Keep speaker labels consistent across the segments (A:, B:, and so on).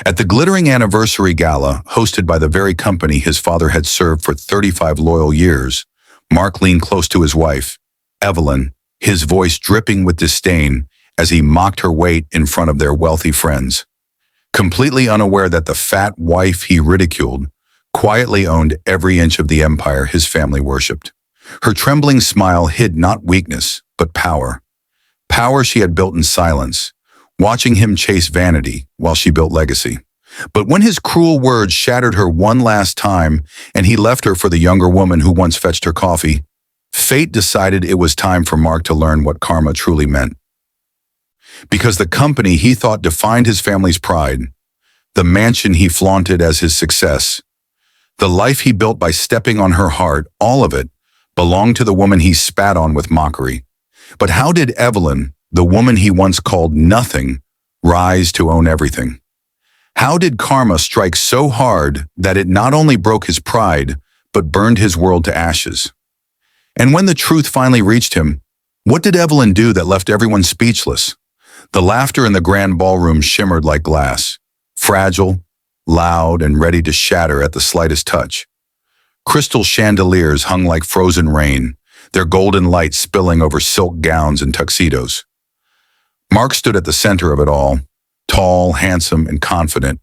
A: At the glittering anniversary gala, hosted by the very company his father had served for 35 loyal years, Mark leaned close to his wife, Evelyn, his voice dripping with disdain as he mocked her weight in front of their wealthy friends. Completely unaware that the fat wife he ridiculed quietly owned every inch of the empire his family worshipped. Her trembling smile hid not weakness, but power. Power she had built in silence, watching him chase vanity while she built legacy. But when his cruel words shattered her one last time and he left her for the younger woman who once fetched her coffee, fate decided it was time for Mark to learn what karma truly meant. Because the company he thought defined his family's pride, the mansion he flaunted as his success, the life he built by stepping on her heart, all of it belonged to the woman he spat on with mockery. But how did Evelyn, the woman he once called nothing, rise to own everything? How did karma strike so hard that it not only broke his pride, but burned his world to ashes? And when the truth finally reached him, what did Evelyn do that left everyone speechless? The laughter in the grand ballroom shimmered like glass, fragile, loud, and ready to shatter at the slightest touch. Crystal chandeliers hung like frozen rain, their golden light spilling over silk gowns and tuxedos. Mark stood at the center of it all, tall, handsome, and confident,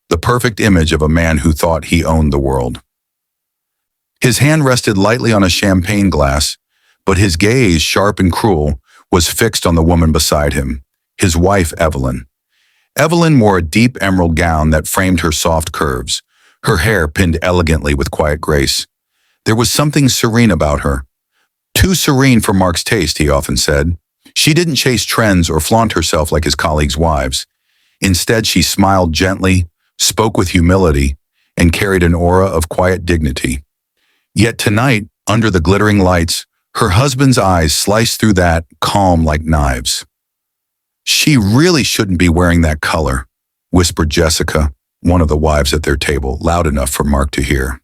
A: the perfect image of a man who thought he owned the world. His hand rested lightly on a champagne glass, but his gaze, sharp and cruel, was fixed on the woman beside him, his wife, Evelyn. Evelyn wore a deep emerald gown that framed her soft curves, her hair pinned elegantly with quiet grace. There was something serene about her. Too serene for Mark's taste, he often said. She didn't chase trends or flaunt herself like his colleagues' wives. Instead, she smiled gently, spoke with humility, and carried an aura of quiet dignity. Yet tonight, under the glittering lights, her husband's eyes sliced through that, calm like knives. "She really shouldn't be wearing that color," whispered Jessica, one of the wives at their table, loud enough for Mark to hear.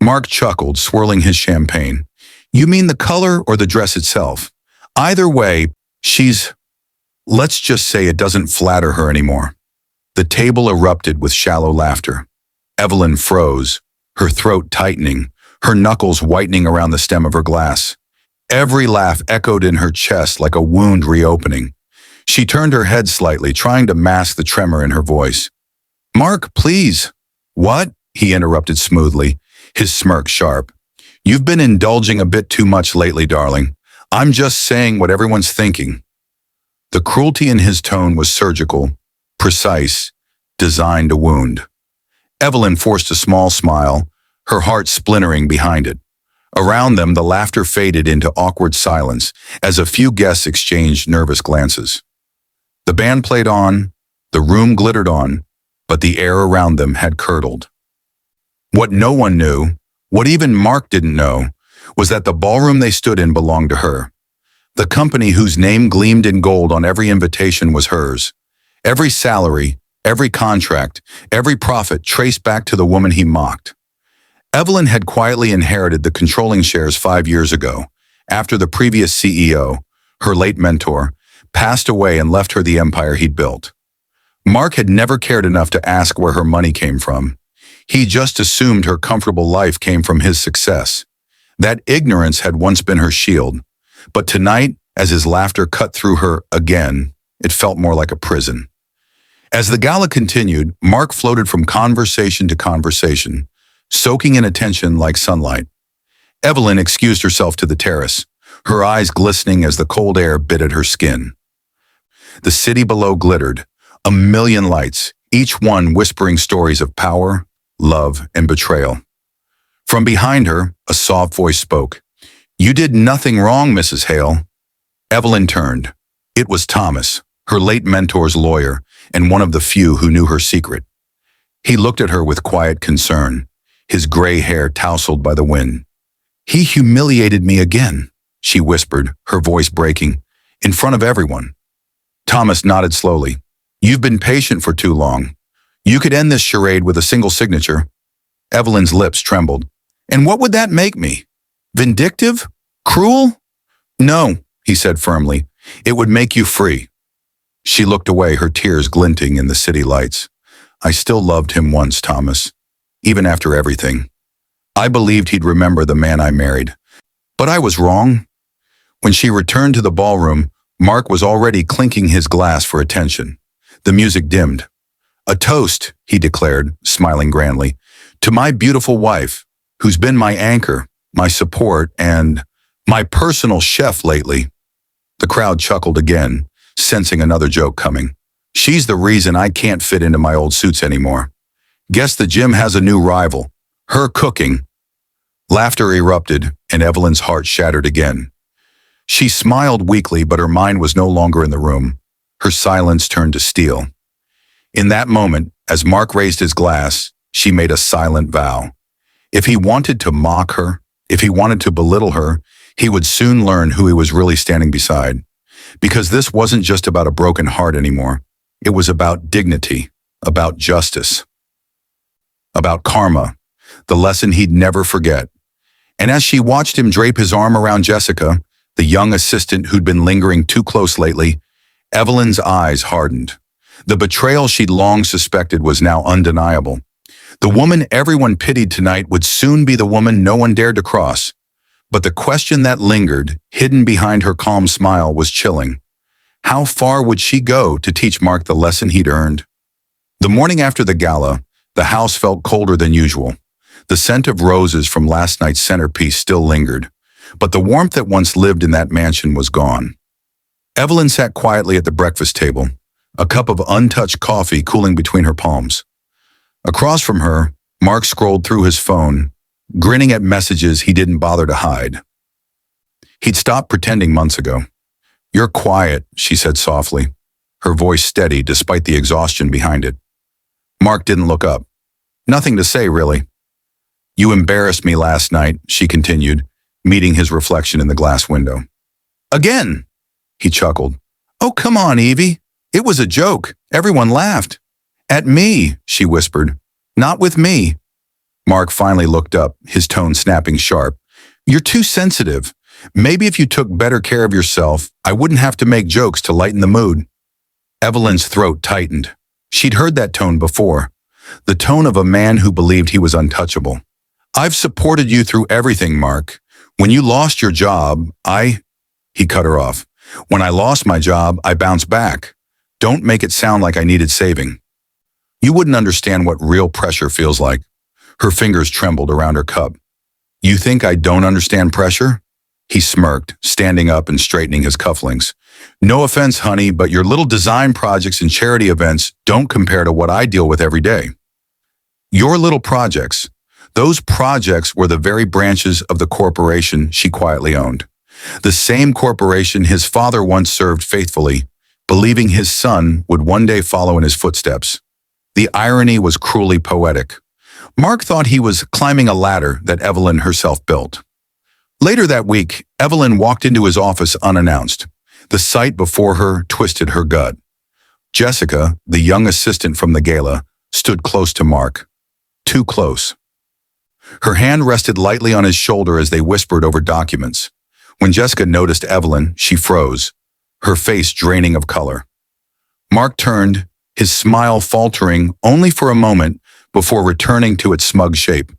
A: Mark chuckled, swirling his champagne. "You mean the color or the dress itself? Either way, let's just say it doesn't flatter her anymore." The table erupted with shallow laughter. Evelyn froze, her throat tightening, her knuckles whitening around the stem of her glass. Every laugh echoed in her chest like a wound reopening. She turned her head slightly, trying to mask the tremor in her voice. "Mark, please." "What?" he interrupted smoothly, his smirk sharp. "You've been indulging a bit too much lately, darling. I'm just saying what everyone's thinking." The cruelty in his tone was surgical, precise, designed to wound. Evelyn forced a small smile, her heart splintering behind it. Around them, the laughter faded into awkward silence as a few guests exchanged nervous glances. The band played on, the room glittered on, but the air around them had curdled. What no one knew, what even Mark didn't know, was that the ballroom they stood in belonged to her. The company whose name gleamed in gold on every invitation was hers. Every salary, every contract, every profit traced back to the woman he mocked. Evelyn had quietly inherited the controlling shares 5 years ago, after the previous CEO, her late mentor, passed away and left her the empire he'd built. Mark had never cared enough to ask where her money came from. He just assumed her comfortable life came from his success. That ignorance had once been her shield, but tonight, as his laughter cut through her again, it felt more like a prison. As the gala continued, Mark floated from conversation to conversation, soaking in attention like sunlight. Evelyn excused herself to the terrace, her eyes glistening as the cold air bit at her skin. The city below glittered, a million lights, each one whispering stories of power, love, and betrayal. From behind her, a soft voice spoke. "You did nothing wrong, Mrs. Hale." Evelyn turned. It was Thomas, her late mentor's lawyer, and one of the few who knew her secret. He looked at her with quiet concern, his gray hair tousled by the wind. "He humiliated me again," she whispered, her voice breaking, "in front of everyone." Thomas nodded slowly. "You've been patient for too long. You could end this charade with a single signature." Evelyn's lips trembled. "And what would that make me? Vindictive? Cruel?" "No," he said firmly. "It would make you free." She looked away, her tears glinting in the city lights. I still loved him once, Thomas. Even after everything. I believed he'd remember the man I married. But I was wrong. When she returned to the ballroom, Mark was already clinking his glass for attention. The music dimmed. "A toast," he declared, smiling grandly, "to my beautiful wife, who's been my anchor, my support, and my personal chef lately." The crowd chuckled again, sensing another joke coming. "She's the reason I can't fit into my old suits anymore. Guess the gym has a new rival. Her cooking." Laughter erupted, and Evelyn's heart shattered again. She smiled weakly, but her mind was no longer in the room. Her silence turned to steel. In that moment, as Mark raised his glass, she made a silent vow. If he wanted to mock her, if he wanted to belittle her, he would soon learn who he was really standing beside. Because this wasn't just about a broken heart anymore. It was about dignity, about justice, about karma, the lesson he'd never forget. And as she watched him drape his arm around Jessica, the young assistant who'd been lingering too close lately, Evelyn's eyes hardened. The betrayal she'd long suspected was now undeniable. The woman everyone pitied tonight would soon be the woman no one dared to cross. But the question that lingered, hidden behind her calm smile, was chilling. How far would she go to teach Mark the lesson he'd earned? The morning after the gala, the house felt colder than usual. The scent of roses from last night's centerpiece still lingered, but the warmth that once lived in that mansion was gone. Evelyn sat quietly at the breakfast table, a cup of untouched coffee cooling between her palms. Across from her, Mark scrolled through his phone, grinning at messages he didn't bother to hide. He'd stopped pretending months ago. "You're quiet," she said softly, her voice steady despite the exhaustion behind it. Mark didn't look up. "Nothing to say, really." "You embarrassed me last night," she continued, meeting his reflection in the glass window. "Again?" He chuckled. "Oh, come on, Evie. It was a joke. Everyone laughed." "At me," she whispered. "Not with me." Mark finally looked up, his tone snapping sharp. "You're too sensitive. Maybe if you took better care of yourself, I wouldn't have to make jokes to lighten the mood." Evelyn's throat tightened. She'd heard that tone before, the tone of a man who believed he was untouchable. "I've supported you through everything, Mark. When you lost your job, He cut her off. "When I lost my job, I bounced back. Don't make it sound like I needed saving. You wouldn't understand what real pressure feels like." Her fingers trembled around her cup. "You think I don't understand pressure?" He smirked, standing up and straightening his cufflinks. "No offense, honey, but your little design projects and charity events don't compare to what I deal with every day." Your little projects. Those projects were the very branches of the corporation she quietly owned. The same corporation his father once served faithfully, believing his son would one day follow in his footsteps. The irony was cruelly poetic. Mark thought he was climbing a ladder that Evelyn herself built. Later that week, Evelyn walked into his office unannounced. The sight before her twisted her gut. Jessica, the young assistant from the gala, stood close to Mark. Too close. Her hand rested lightly on his shoulder as they whispered over documents. When Jessica noticed Evelyn, she froze, her face draining of color. Mark turned, his smile faltering only for a moment before returning to its smug shape.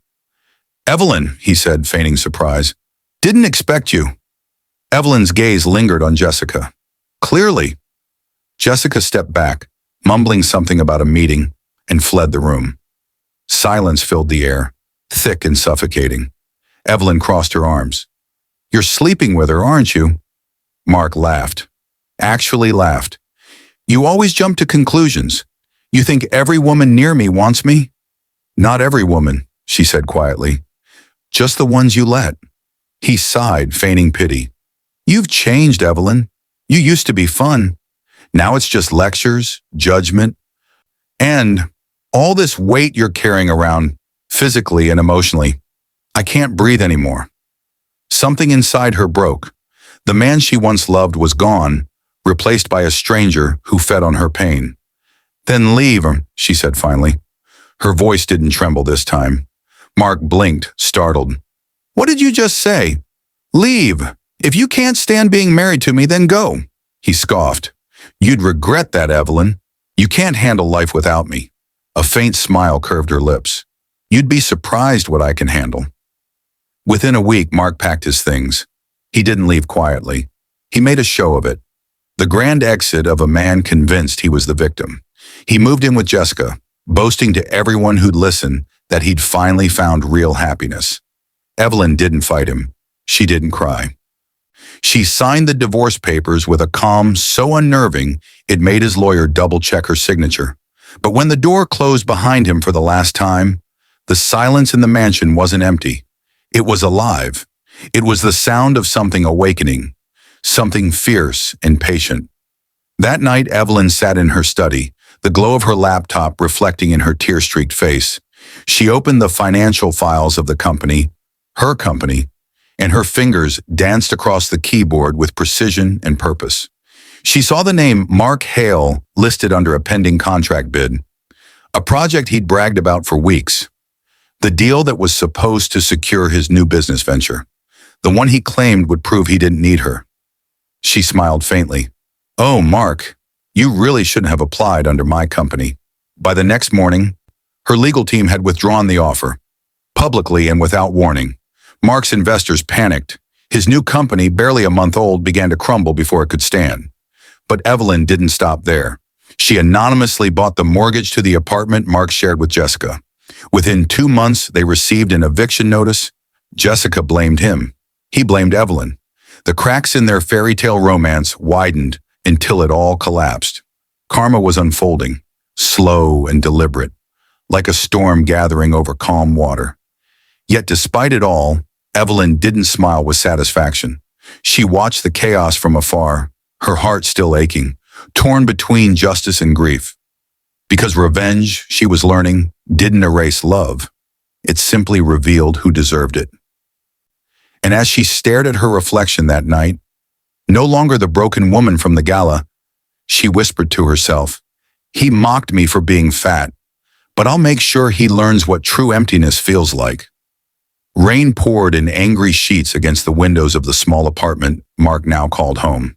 A: "Evelyn," he said, feigning surprise. "Didn't expect you." Evelyn's gaze lingered on Jessica. "Clearly." Jessica stepped back, mumbling something about a meeting, and fled the room. Silence filled the air, thick and suffocating. Evelyn crossed her arms. "You're sleeping with her, aren't you?" Mark laughed. Actually laughed. "You always jump to conclusions. You think every woman near me wants me?" "Not every woman," she said quietly. "Just the ones you let." He sighed, feigning pity. "You've changed, Evelyn. You used to be fun. Now it's just lectures, judgment, and all this weight you're carrying around, physically and emotionally. I can't breathe anymore." Something inside her broke. The man she once loved was gone, replaced by a stranger who fed on her pain. "Then leave," she said finally. Her voice didn't tremble this time. Mark blinked, startled. "What did you just say?" "Leave. If you can't stand being married to me, then go." He scoffed. "You'd regret that, Evelyn. You can't handle life without me." A faint smile curved her lips. You'd be surprised what I can handle. Within a week, Mark packed his things. He didn't leave quietly. He made a show of it. The grand exit of a man convinced he was the victim. He moved in with Jessica, boasting to everyone who'd listen that he'd finally found real happiness. Evelyn didn't fight him. She didn't cry. She signed the divorce papers with a calm so unnerving it made his lawyer double-check her signature. But when the door closed behind him for the last time, the silence in the mansion wasn't empty. It was alive. It was the sound of something awakening, something fierce and patient. That night, Evelyn sat in her study, the glow of her laptop reflecting in her tear-streaked face. She opened the financial files of the company, her company, and her fingers danced across the keyboard with precision and purpose. She saw the name Mark Hale listed under a pending contract bid, a project he'd bragged about for weeks, the deal that was supposed to secure his new business venture, the one he claimed would prove he didn't need her. She smiled faintly. Oh, Mark, you really shouldn't have applied under my company. By the next morning, her legal team had withdrawn the offer, publicly and without warning. Mark's investors panicked. His new company, barely a month old, began to crumble before it could stand. But Evelyn didn't stop there. She anonymously bought the mortgage to the apartment Mark shared with Jessica. Within 2 months, they received an eviction notice. Jessica blamed him. He blamed Evelyn. The cracks in their fairy tale romance widened until it all collapsed. Karma was unfolding, slow and deliberate, like a storm gathering over calm water. Yet despite it all, Evelyn didn't smile with satisfaction. She watched the chaos from afar, her heart still aching, torn between justice and grief. Because revenge, she was learning, didn't erase love. It simply revealed who deserved it. And as she stared at her reflection that night, no longer the broken woman from the gala, she whispered to herself, he mocked me for being fat, but I'll make sure he learns what true emptiness feels like. Rain poured in angry sheets against the windows of the small apartment Mark now called home.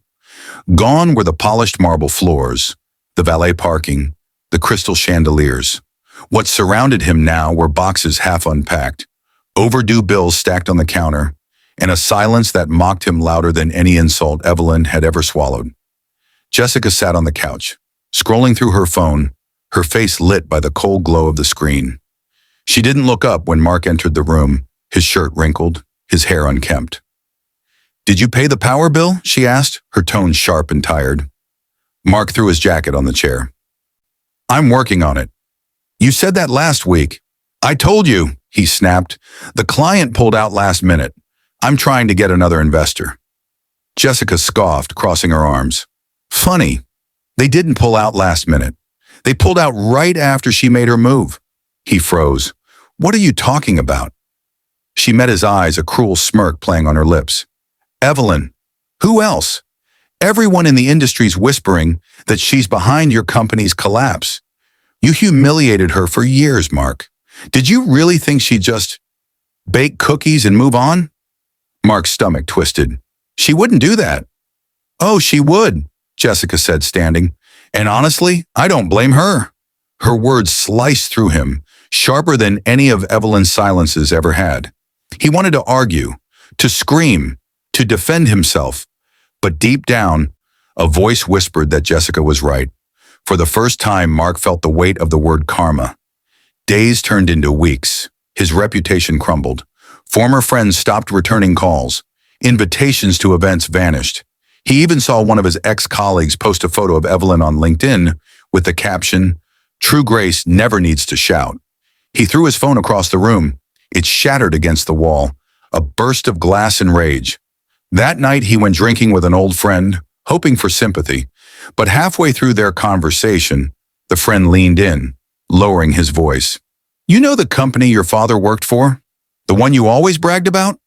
A: Gone were the polished marble floors, the valet parking, the crystal chandeliers. What surrounded him now were boxes half unpacked, overdue bills stacked on the counter, and a silence that mocked him louder than any insult Evelyn had ever swallowed. Jessica sat on the couch, scrolling through her phone, her face lit by the cold glow of the screen. She didn't look up when Mark entered the room, his shirt wrinkled, his hair unkempt. Did you pay the power bill? She asked, her tone sharp and tired. Mark threw his jacket on the chair. I'm working on it. You said that last week. I told you, he snapped. The client pulled out last minute. I'm trying to get another investor. Jessica scoffed, crossing her arms. Funny. They didn't pull out last minute. They pulled out right after she made her move. He froze. What are you talking about? She met his eyes, a cruel smirk playing on her lips. Evelyn. Who else? Everyone in the industry's whispering that she's behind your company's collapse. You humiliated her for years, Mark. Did you really think she'd just bake cookies and move on? Mark's stomach twisted. She wouldn't do that. Oh, she would, Jessica said, standing. And honestly, I don't blame her. Her words sliced through him, sharper than any of Evelyn's silences ever had. He wanted to argue, to scream, to defend himself. But deep down, a voice whispered that Jessica was right. For the first time, Mark felt the weight of the word karma. Days turned into weeks. His reputation crumbled. Former friends stopped returning calls. Invitations to events vanished. He even saw one of his ex-colleagues post a photo of Evelyn on LinkedIn with the caption, "True grace never needs to shout." He threw his phone across the room. It shattered against the wall, a burst of glass and rage. That night he went drinking with an old friend, hoping for sympathy. But halfway through their conversation, the friend leaned in, lowering his voice. You know the company your father worked for? The one you always bragged about?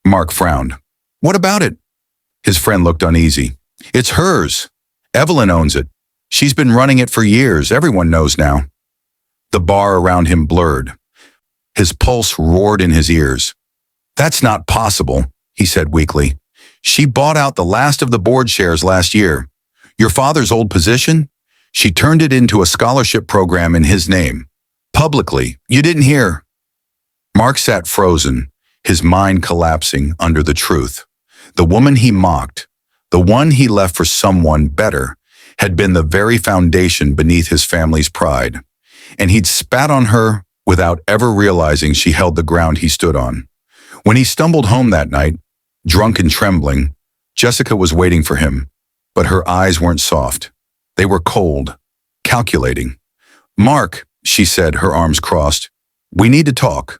A: Mark frowned. What about it? His friend looked uneasy. It's hers. Evelyn owns it. She's been running it for years. Everyone knows now. The bar around him blurred. His pulse roared in his ears. That's not possible, he said weakly. She bought out the last of the board shares last year. Your father's old position? She turned it into a scholarship program in his name. Publicly. You didn't hear. Mark sat frozen, his mind collapsing under the truth. The woman he mocked, the one he left for someone better, had been the very foundation beneath his family's pride. And he'd spat on her without ever realizing she held the ground he stood on. When he stumbled home that night, drunk and trembling, Jessica was waiting for him, but her eyes weren't soft. They were cold, calculating. "Mark," she said, her arms crossed. "We need to talk."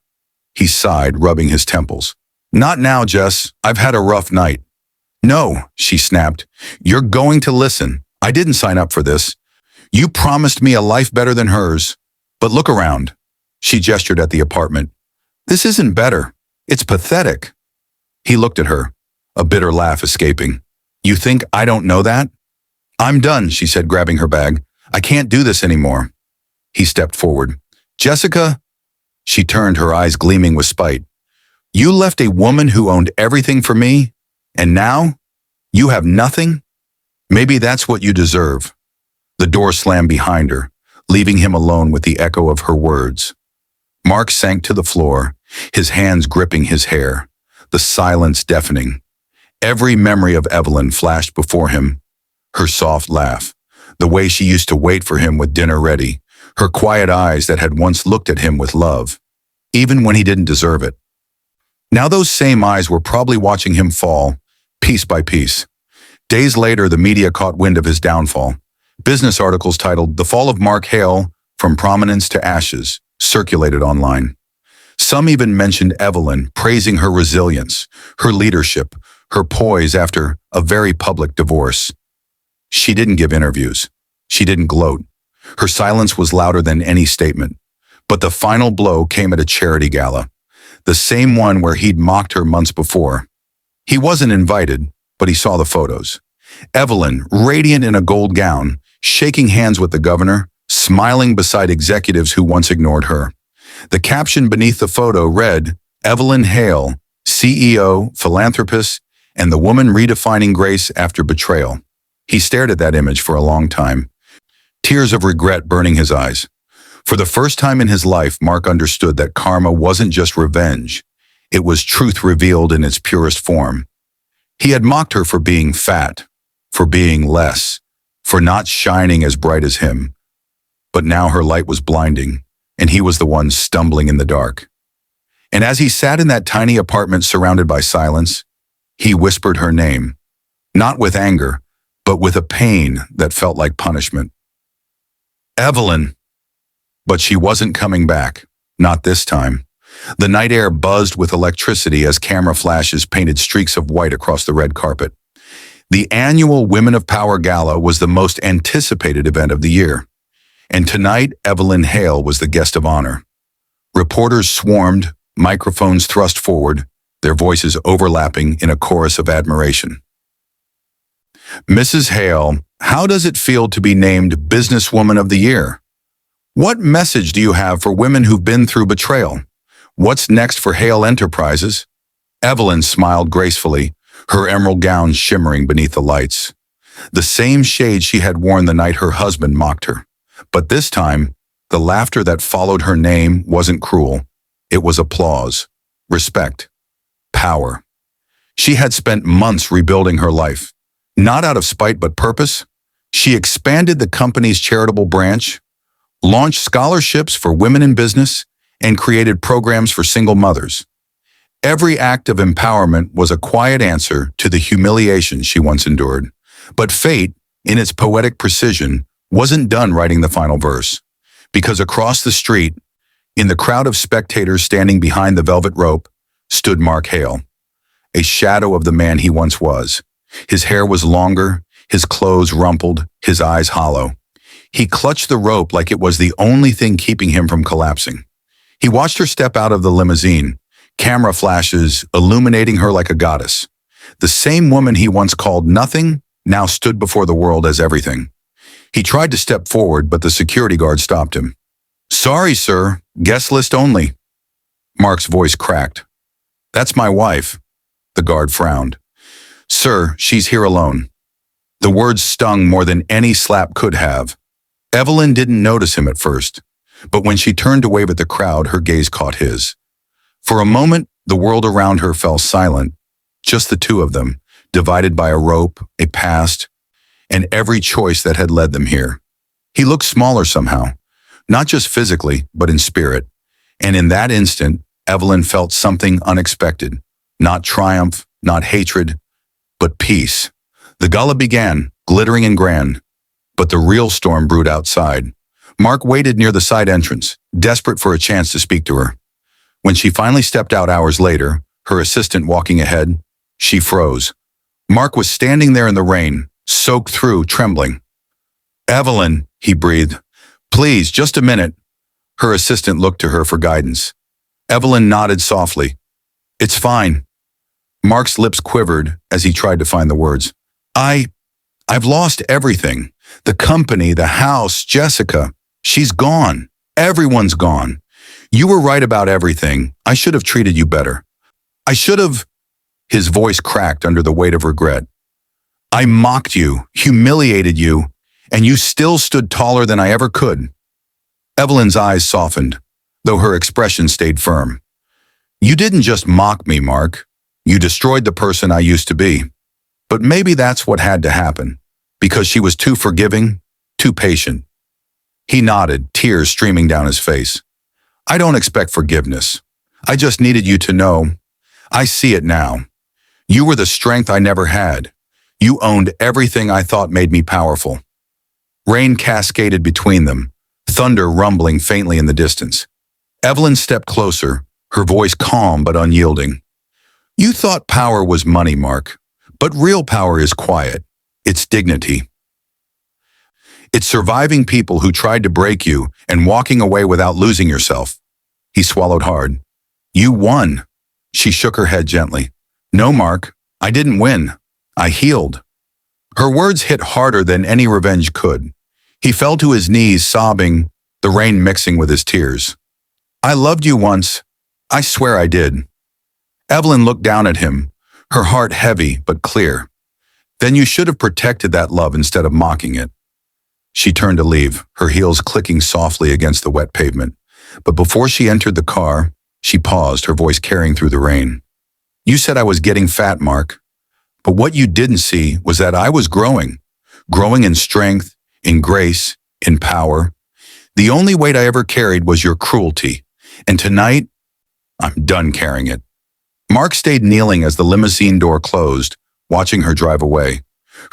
A: He sighed, rubbing his temples. "Not now, Jess. I've had a rough night." "No," she snapped. "You're going to listen. I didn't sign up for this. You promised me a life better than hers. But look around." She gestured at the apartment. "This isn't better. It's pathetic." He looked at her, a bitter laugh escaping. "You think I don't know that?" "I'm done," she said, grabbing her bag. "I can't do this anymore." He stepped forward. "Jessica," she turned, her eyes gleaming with spite. "You left a woman who owned everything for me, and now you have nothing? Maybe that's what you deserve." The door slammed behind her, leaving him alone with the echo of her words. Mark sank to the floor, his hands gripping his hair, the silence deafening. Every memory of Evelyn flashed before him. Her soft laugh, the way she used to wait for him with dinner ready, her quiet eyes that had once looked at him with love, even when he didn't deserve it. Now those same eyes were probably watching him fall, piece by piece. Days later, the media caught wind of his downfall. Business articles titled "The Fall of Mark Hale, From Prominence to Ashes" circulated online. Some even mentioned Evelyn, praising her resilience, her leadership, her poise after a very public divorce. She didn't give interviews. She didn't gloat. Her silence was louder than any statement. But the final blow came at a charity gala, the same one where he'd mocked her months before. He wasn't invited, but he saw the photos. Evelyn, radiant in a gold gown, shaking hands with the governor, smiling beside executives who once ignored her. The caption beneath the photo read, "Evelyn Hale, CEO, philanthropist, and the woman redefining grace after betrayal." He stared at that image for a long time, tears of regret burning his eyes. For the first time in his life, Mark understood that karma wasn't just revenge. It was truth revealed in its purest form. He had mocked her for being fat, for being less, for not shining as bright as him. But now her light was blinding, and he was the one stumbling in the dark. And as he sat in that tiny apartment surrounded by silence, he whispered her name, not with anger, but with a pain that felt like punishment. "Evelyn." But she wasn't coming back, not this time. The night air buzzed with electricity as camera flashes painted streaks of white across the red carpet. The annual Women of Power Gala was the most anticipated event of the year. And tonight, Evelyn Hale was the guest of honor. Reporters swarmed, microphones thrust forward, their voices overlapping in a chorus of admiration. "Mrs. Hale, how does it feel to be named Businesswoman of the Year? What message do you have for women who've been through betrayal? What's next for Hale Enterprises?" Evelyn smiled gracefully, her emerald gown shimmering beneath the lights. The same shade she had worn the night her husband mocked her. But this time, the laughter that followed her name wasn't cruel. It was applause, respect, power. She had spent months rebuilding her life. Not out of spite but purpose, she expanded the company's charitable branch, launched scholarships for women in business, and created programs for single mothers. Every act of empowerment was a quiet answer to the humiliation she once endured. But fate, in its poetic precision, wasn't done writing the final verse. Because across the street, in the crowd of spectators standing behind the velvet rope, stood Mark Hale, a shadow of the man he once was. His hair was longer, his clothes rumpled, his eyes hollow. He clutched the rope like it was the only thing keeping him from collapsing. He watched her step out of the limousine, camera flashes illuminating her like a goddess. The same woman he once called nothing now stood before the world as everything. He tried to step forward, but the security guard stopped him. "Sorry, sir, guest list only." Mark's voice cracked. "That's my wife." The guard frowned. "Sir, she's here alone." The words stung more than any slap could have. Evelyn didn't notice him at first, but when she turned to wave at the crowd, her gaze caught his. For a moment, the world around her fell silent, just the two of them, divided by a rope, a past, and every choice that had led them here. He looked smaller somehow, not just physically, but in spirit. And in that instant, Evelyn felt something unexpected. Not triumph, not hatred, but peace. The gala began, glittering and grand, but the real storm brewed outside. Mark waited near the side entrance, desperate for a chance to speak to her. When she finally stepped out hours later, her assistant walking ahead, she froze. Mark was standing there in the rain, soaked through, trembling. "Evelyn," he breathed. "Please, just a minute." Her assistant looked to her for guidance. Evelyn nodded softly. "It's fine." Mark's lips quivered as he tried to find the words. I've lost everything. The company, the house, Jessica. She's gone. Everyone's gone. You were right about everything. I should have treated you better. I should have..." His voice cracked under the weight of regret. "I mocked you, humiliated you, and you still stood taller than I ever could." Evelyn's eyes softened, though her expression stayed firm. "You didn't just mock me, Mark. You destroyed the person I used to be. But maybe that's what had to happen, because she was too forgiving, too patient." He nodded, tears streaming down his face. "I don't expect forgiveness. I just needed you to know. I see it now. You were the strength I never had. You owned everything I thought made me powerful." Rain cascaded between them, thunder rumbling faintly in the distance. Evelyn stepped closer, her voice calm but unyielding. "You thought power was money, Mark, but real power is quiet. It's dignity. It's surviving people who tried to break you and walking away without losing yourself." He swallowed hard. "You won." She shook her head gently. "No, Mark, I didn't win. I healed." Her words hit harder than any revenge could. He fell to his knees, sobbing, the rain mixing with his tears. "I loved you once. I swear I did." Evelyn looked down at him, her heart heavy but clear. "Then you should have protected that love instead of mocking it." She turned to leave, her heels clicking softly against the wet pavement. But before she entered the car, she paused, her voice carrying through the rain. "You said I was getting fat, Mark. But what you didn't see was that I was growing in strength, in grace, in power. The only weight I ever carried was your cruelty. And tonight, I'm done carrying it." Mark stayed kneeling as the limousine door closed, watching her drive away,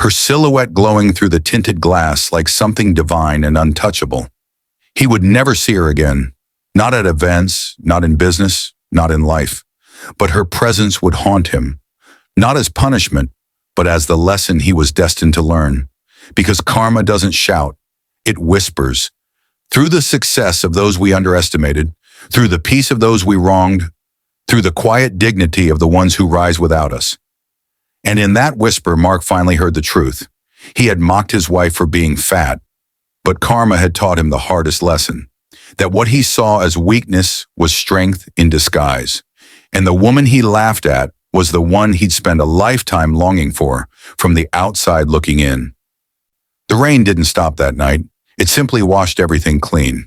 A: her silhouette glowing through the tinted glass like something divine and untouchable. He would never see her again, not at events, not in business, not in life. But her presence would haunt him, not as punishment, but as the lesson he was destined to learn. Because karma doesn't shout, it whispers. Through the success of those we underestimated, through the peace of those we wronged, through the quiet dignity of the ones who rise without us. And in that whisper, Mark finally heard the truth. He had mocked his wife for being fat, but karma had taught him the hardest lesson, that what he saw as weakness was strength in disguise. And the woman he laughed at was the one he'd spent a lifetime longing for, from the outside looking in. The rain didn't stop that night. It simply washed everything clean.